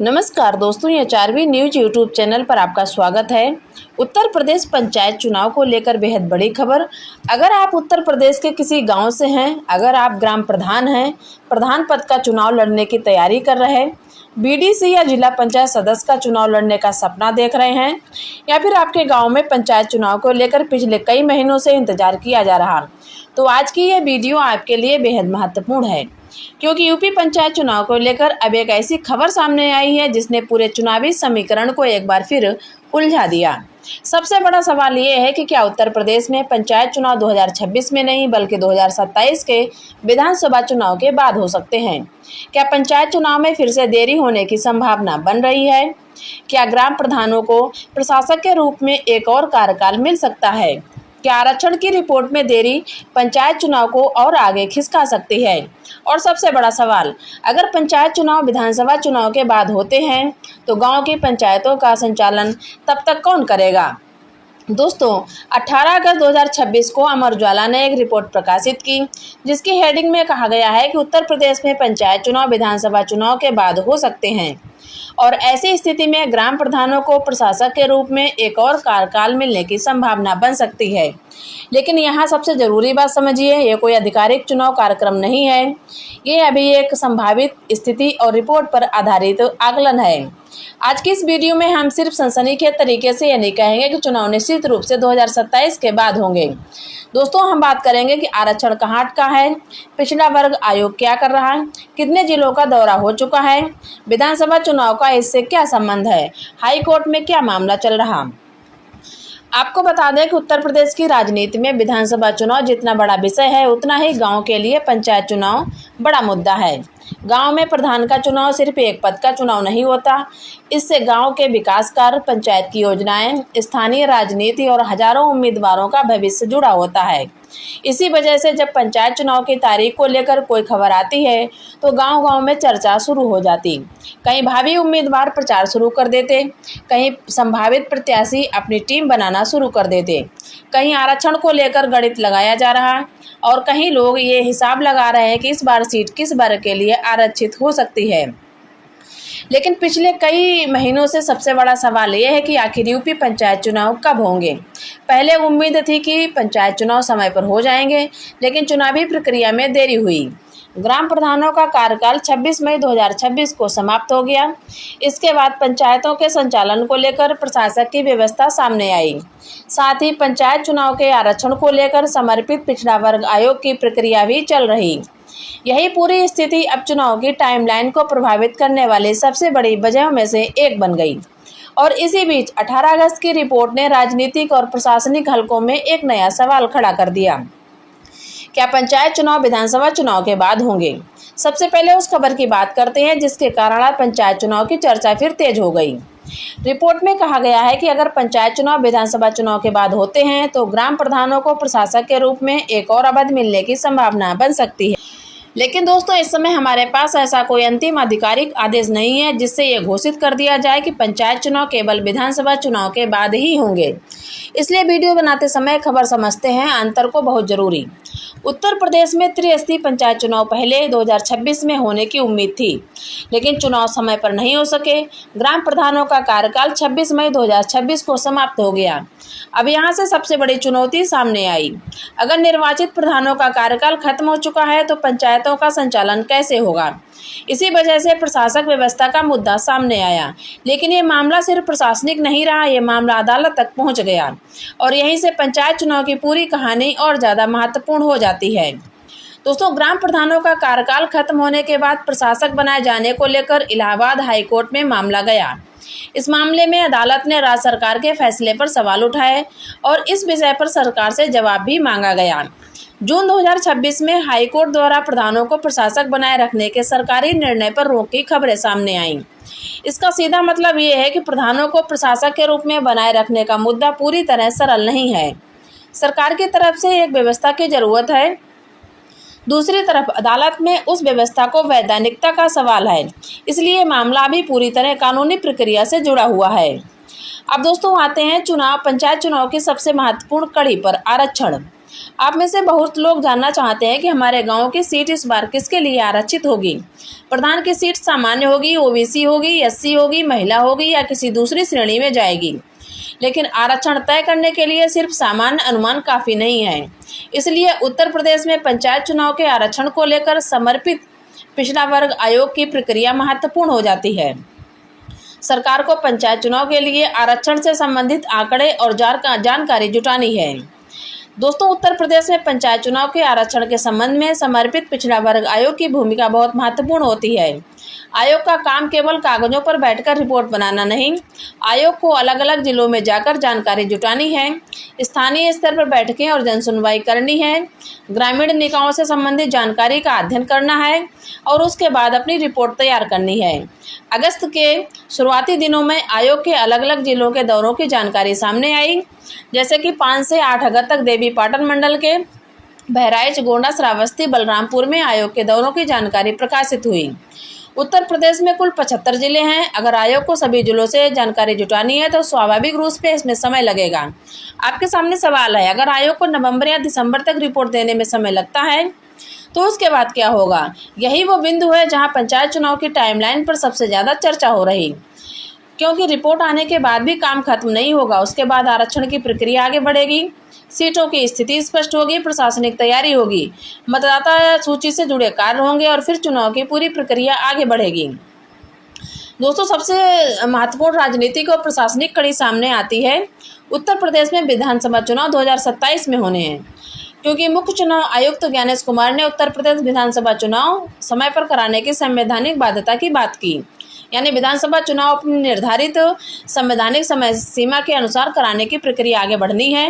नमस्कार दोस्तों, ये 4वीं न्यूज यूट्यूब चैनल पर आपका स्वागत है। उत्तर प्रदेश पंचायत चुनाव को लेकर बेहद बड़ी खबर। अगर आप उत्तर प्रदेश के किसी गांव से हैं, अगर आप ग्राम प्रधान हैं, प्रधान पद का चुनाव लड़ने की तैयारी कर रहे हैं, बीडीसी या जिला पंचायत सदस्य का चुनाव लड़ने का सपना देख रहे हैं, या फिर आपके गाँव में पंचायत चुनाव को लेकर पिछले कई महीनों से इंतजार किया जा रहा, तो आज की ये वीडियो आपके लिए बेहद महत्वपूर्ण है, क्योंकि यूपी पंचायत चुनाव को लेकर अब एक ऐसी खबर सामने आई है जिसने पूरे चुनावी समीकरण को एक बार फिर उलझा दिया। सबसे बड़ा सवाल ये है कि क्या उत्तर प्रदेश में पंचायत चुनाव 2026 में नहीं बल्कि 2027 के विधानसभा चुनाव के बाद हो सकते हैं। क्या पंचायत चुनाव में फिर से देरी होने की संभावना बन रही है? क्या ग्राम प्रधानों को प्रशासक के रूप में एक और कार्यकाल मिल सकता है? क्या आरक्षण की रिपोर्ट में देरी पंचायत चुनाव को और आगे खिसका सकती है? और सबसे बड़ा सवाल, अगर पंचायत चुनाव विधानसभा चुनाव के बाद होते हैं तो गांव की पंचायतों का संचालन तब तक कौन करेगा? दोस्तों, 18 अगस्त 2026 को अमर उजाला ने एक रिपोर्ट प्रकाशित की जिसकी हेडिंग में कहा गया है कि उत्तर प्रदेश में पंचायत चुनाव विधानसभा चुनाव के बाद हो सकते हैं और ऐसी स्थिति में ग्राम प्रधानों को प्रशासक के रूप में एक और कार्यकाल मिलने की संभावना बन सकती है। लेकिन यहाँ सबसे जरूरी बात समझिए, ये कोई आधिकारिक चुनाव कार्यक्रम नहीं है, ये अभी एक संभावित स्थिति और रिपोर्ट पर आधारित आकलन है। आज की इस वीडियो में हम सिर्फ सनसनीखेज तरीके से ये नहीं कहेंगे कि चुनाव निश्चित रूप से 2027 के बाद होंगे। दोस्तों, हम बात करेंगे कि आरक्षण कहाँ अटका है, पिछड़ा वर्ग आयोग क्या कर रहा है, कितने जिलों का दौरा हो चुका है, विधानसभा चुनाव का इससे क्या संबंध है, हाई कोर्ट में क्या मामला चल रहा। आपको बता दें कि उत्तर प्रदेश की राजनीति में विधानसभा चुनाव जितना बड़ा विषय है, उतना ही गांव के लिए पंचायत चुनाव बड़ा मुद्दा है। गांव में प्रधान का चुनाव सिर्फ एक पद का चुनाव नहीं होता, इससे गांव के विकास कार्य, पंचायत की योजनाएं, स्थानीय राजनीति और हजारों उम्मीदवारों का भविष्य जुड़ा होता है। इसी वजह से जब पंचायत चुनाव की तारीख को लेकर कोई खबर आती है तो गांव-गांव में चर्चा शुरू हो जाती। कहीं भावी उम्मीदवार प्रचार शुरू कर देते, कहीं संभावित प्रत्याशी अपनी टीम बनाना शुरू कर देते, कहीं आरक्षण को लेकर गणित लगाया जा रहा है और कहीं लोग ये हिसाब लगा रहे हैं कि इस बार सीट किस वर्ग के लिए आरक्षित हो सकती है। लेकिन पिछले कई महीनों से सबसे बड़ा सवाल यह है कि आखिर यूपी पंचायत चुनाव कब होंगे। पहले उम्मीद थी कि पंचायत चुनाव समय पर हो जाएंगे, लेकिन चुनावी प्रक्रिया में देरी हुई। ग्राम प्रधानों का कार्यकाल 26 मई 2026 को समाप्त हो गया। इसके बाद पंचायतों के संचालन को लेकर प्रशासक की व्यवस्था सामने आई। साथ ही पंचायत चुनाव के आरक्षण को लेकर समर्पित पिछड़ा वर्ग आयोग की प्रक्रिया भी चल रही। यही पूरी स्थिति अब चुनाव की टाइमलाइन को प्रभावित करने वाली सबसे बड़ी वजहों में से एक बन गई। और इसी बीच 18 अगस्त की रिपोर्ट ने राजनीतिक और प्रशासनिक हलकों में एक नया सवाल खड़ा कर दिया। क्या पंचायत चुनाव विधानसभा चुनाव के बाद होंगे? सबसे पहले उस खबर की बात करते हैं जिसके कारण पंचायत चुनाव की चर्चा फिर तेज हो गई। रिपोर्ट में कहा गया है कि अगर पंचायत चुनाव विधानसभा चुनाव के बाद होते हैं तो ग्राम प्रधानों को प्रशासक के रूप में एक और अवधि मिलने की संभावना बन सकती है। लेकिन दोस्तों, इस समय हमारे पास ऐसा कोई अंतिम आधिकारिक आदेश नहीं है जिससे ये घोषित कर दिया जाए कि पंचायत चुनाव केवल विधानसभा चुनाव के बाद ही होंगे। इसलिए वीडियो बनाते समय खबर समझते हैं अंतर को बहुत जरूरी। उत्तर प्रदेश में त्रिस्तरीय पंचायत चुनाव पहले 2026 में होने की उम्मीद थी, लेकिन चुनाव समय पर नहीं हो सके। ग्राम प्रधानों का कार्यकाल 26 मई 2026 को समाप्त हो गया। अब यहाँ से सबसे बड़ी चुनौती सामने आई। अगर निर्वाचित प्रधानों का कार्यकाल खत्म हो चुका है तो पंचायतों का संचालन कैसे होगा? इसी वजह से प्रशासक व्यवस्था का मुद्दा सामने आया। लेकिन ये मामला सिर्फ प्रशासनिक नहीं रहा, ये मामला अदालत तक पहुंच गया और यहीं से पंचायत चुनाव की पूरी कहानी और ज़्यादा महत्वपूर्ण हो जाती है। दोस्तों, ग्राम प्रधानों का कार्यकाल खत्म होने के बाद प्रशासक बनाए जाने को लेकर इलाहाबाद हाई कोर्ट में मामला गया। इस मामले में अदालत ने राज्य सरकार के फैसले पर सवाल उठाए और इस विषय पर सरकार से जवाब भी मांगा गया। जून 2026 में हाई कोर्ट द्वारा प्रधानों को प्रशासक बनाए रखने के सरकारी निर्णय पर रोक की खबरें सामने आईं। इसका सीधा मतलब ये है कि प्रधानों को प्रशासक के रूप में बनाए रखने का मुद्दा पूरी तरह सरल नहीं है। सरकार की तरफ से एक व्यवस्था की जरूरत है, दूसरी तरफ अदालत में उस व्यवस्था को वैधानिकता का सवाल है। इसलिए मामला भी पूरी तरह कानूनी प्रक्रिया से जुड़ा हुआ है। अब दोस्तों, आते हैं पंचायत चुनाव की सबसे महत्वपूर्ण कड़ी पर, आरक्षण। आप में से बहुत लोग जानना चाहते हैं कि हमारे गांव की सीट इस बार किसके लिए आरक्षित होगी। प्रधान की सीट सामान्य होगी, ओबीसी होगी, एससी होगी, महिला होगी या किसी दूसरी श्रेणी में जाएगी। लेकिन आरक्षण तय करने के लिए सिर्फ सामान्य अनुमान काफ़ी नहीं है। इसलिए उत्तर प्रदेश में पंचायत चुनाव के आरक्षण को लेकर समर्पित पिछड़ा वर्ग आयोग की प्रक्रिया महत्वपूर्ण हो जाती है। सरकार को पंचायत चुनाव के लिए आरक्षण से संबंधित आंकड़े और जानकारी जुटानी है। दोस्तों, उत्तर प्रदेश में पंचायत चुनाव के आरक्षण के संबंध में समर्पित पिछड़ा वर्ग आयोग की भूमिका बहुत महत्वपूर्ण होती है। आयोग का काम केवल कागजों पर बैठकर रिपोर्ट बनाना नहीं, आयोग को अलग अलग जिलों में जाकर जानकारी जुटानी है, स्थानीय स्तर पर बैठकें और जनसुनवाई करनी है, ग्रामीण निकायों से संबंधित जानकारी का अध्ययन करना है और उसके बाद अपनी रिपोर्ट तैयार करनी है। अगस्त के शुरुआती दिनों में आयोग के अलग अलग जिलों के दौरों की जानकारी सामने आई, जैसे कि 5 से 8 अगस्त तक देवीपाटन मंडल के बहराइच, गोंडा, श्रावस्ती, बलरामपुर में आयोग के दौरों की जानकारी प्रकाशित हुई। उत्तर प्रदेश में कुल 75 जिले हैं। अगर आयोग को सभी जिलों से जानकारी जुटानी है तो स्वाभाविक रूप से इसमें समय लगेगा। आपके सामने सवाल है, अगर आयोग को नवंबर या दिसंबर तक रिपोर्ट देने में समय लगता है तो उसके बाद क्या होगा? यही वो बिंदु है जहां पंचायत चुनाव की टाइमलाइन पर सबसे ज़्यादा चर्चा हो रही, क्योंकि रिपोर्ट आने के बाद भी काम खत्म नहीं होगा। उसके बाद आरक्षण की प्रक्रिया आगे बढ़ेगी, सीटों की स्थिति स्पष्ट होगी, प्रशासनिक तैयारी होगी, मतदाता सूची से जुड़े कार्य होंगे और फिर चुनाव की पूरी प्रक्रिया आगे बढ़ेगी। दोस्तों, सबसे महत्वपूर्ण राजनीतिक और प्रशासनिक कड़ी सामने आती है। उत्तर प्रदेश में विधानसभा चुनाव 2027 में होने हैं, क्योंकि मुख्य चुनाव आयुक्त ज्ञानेश कुमार ने उत्तर प्रदेश विधानसभा चुनाव समय पर कराने की संवैधानिक बाध्यता की बात की, यानी विधानसभा चुनाव अपनी निर्धारित संवैधानिक समय सीमा के अनुसार कराने की प्रक्रिया आगे बढ़नी है।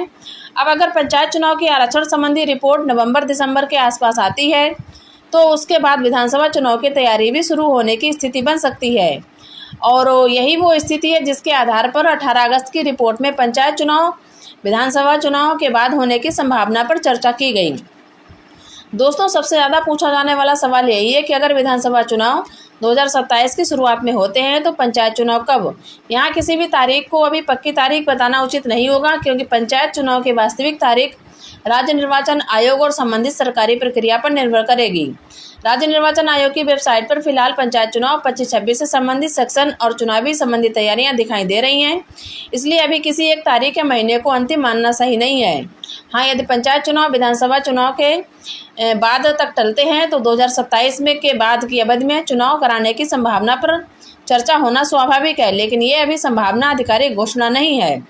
अब अगर पंचायत चुनाव की आरक्षण संबंधी रिपोर्ट नवंबर-दिसंबर के आसपास आती है तो उसके बाद विधानसभा चुनाव की तैयारी भी शुरू होने की स्थिति बन सकती है, और यही वो स्थिति है जिसके आधार पर 18 अगस्त की रिपोर्ट में पंचायत चुनाव विधानसभा चुनाव के बाद होने की संभावना पर चर्चा की गई। दोस्तों, सबसे ज़्यादा पूछा जाने वाला सवाल यही है कि अगर विधानसभा चुनाव 2027 की शुरुआत में होते हैं तो पंचायत चुनाव कब? यहाँ किसी भी तारीख को अभी पक्की तारीख बताना उचित नहीं होगा, क्योंकि पंचायत चुनाव की वास्तविक तारीख राज्य निर्वाचन आयोग और संबंधित सरकारी प्रक्रिया पर निर्भर करेगी। राज्य निर्वाचन आयोग की वेबसाइट पर फिलहाल पंचायत चुनाव 25-26 से संबंधित सेक्शन और चुनावी संबंधी तैयारियां दिखाई दे रही हैं, इसलिए अभी किसी एक तारीख या महीने को अंतिम मानना सही नहीं है। हाँ, यदि पंचायत चुनाव विधानसभा चुनाव के बाद तक टलते हैं तो 2027 में के बाद की अवधि में चुनाव कराने की संभावना पर चर्चा होना स्वाभाविक है, लेकिन ये अभी संभावना आधिकारिक घोषणा नहीं है।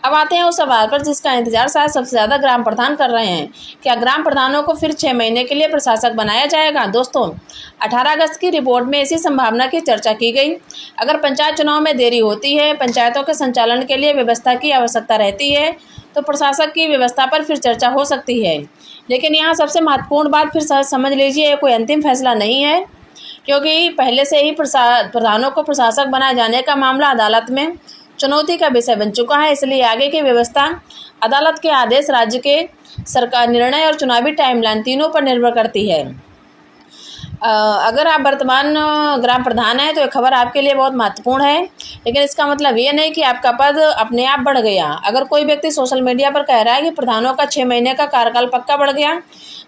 अब आते हैं उस सवाल पर जिसका इंतजार शायद सबसे ज़्यादा ग्राम प्रधान कर रहे हैं। क्या ग्राम प्रधानों को फिर 6 महीने के लिए प्रशासक बनाया जाएगा? दोस्तों, 18 अगस्त की रिपोर्ट में इसी संभावना की चर्चा की गई। अगर पंचायत चुनाव में देरी होती है, पंचायतों के संचालन के लिए व्यवस्था की आवश्यकता रहती है, तो प्रशासक की व्यवस्था पर फिर चर्चा हो सकती है। लेकिन यहाँ सबसे महत्वपूर्ण बात फिर समझ लीजिए, कोई अंतिम फैसला नहीं है, क्योंकि पहले से ही प्रधानों को प्रशासक बनाए जाने का मामला अदालत में चुनौती का विषय बन चुका है। इसलिए आगे की व्यवस्था अदालत के आदेश, राज्य के सरकार निर्णय और चुनावी टाइमलाइन तीनों पर निर्भर करती है। अगर आप वर्तमान ग्राम प्रधान हैं तो ये खबर आपके लिए बहुत महत्वपूर्ण है, लेकिन इसका मतलब ये नहीं कि आपका पद अपने आप बढ़ गया। अगर कोई व्यक्ति सोशल मीडिया पर कह रहा है कि प्रधानों का 6 महीने का कार्यकाल पक्का बढ़ गया,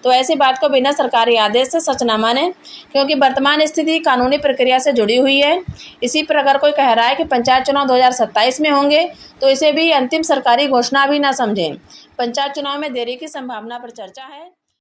तो ऐसी बात को बिना सरकारी आदेश से सच न माने, क्योंकि वर्तमान स्थिति कानूनी प्रक्रिया से जुड़ी हुई है। इसी पर अगर कोई कह रहा है कि पंचायत चुनाव 2027 में होंगे तो इसे भी अंतिम सरकारी घोषणा भी ना समझें। पंचायत चुनाव में देरी की संभावना पर चर्चा है।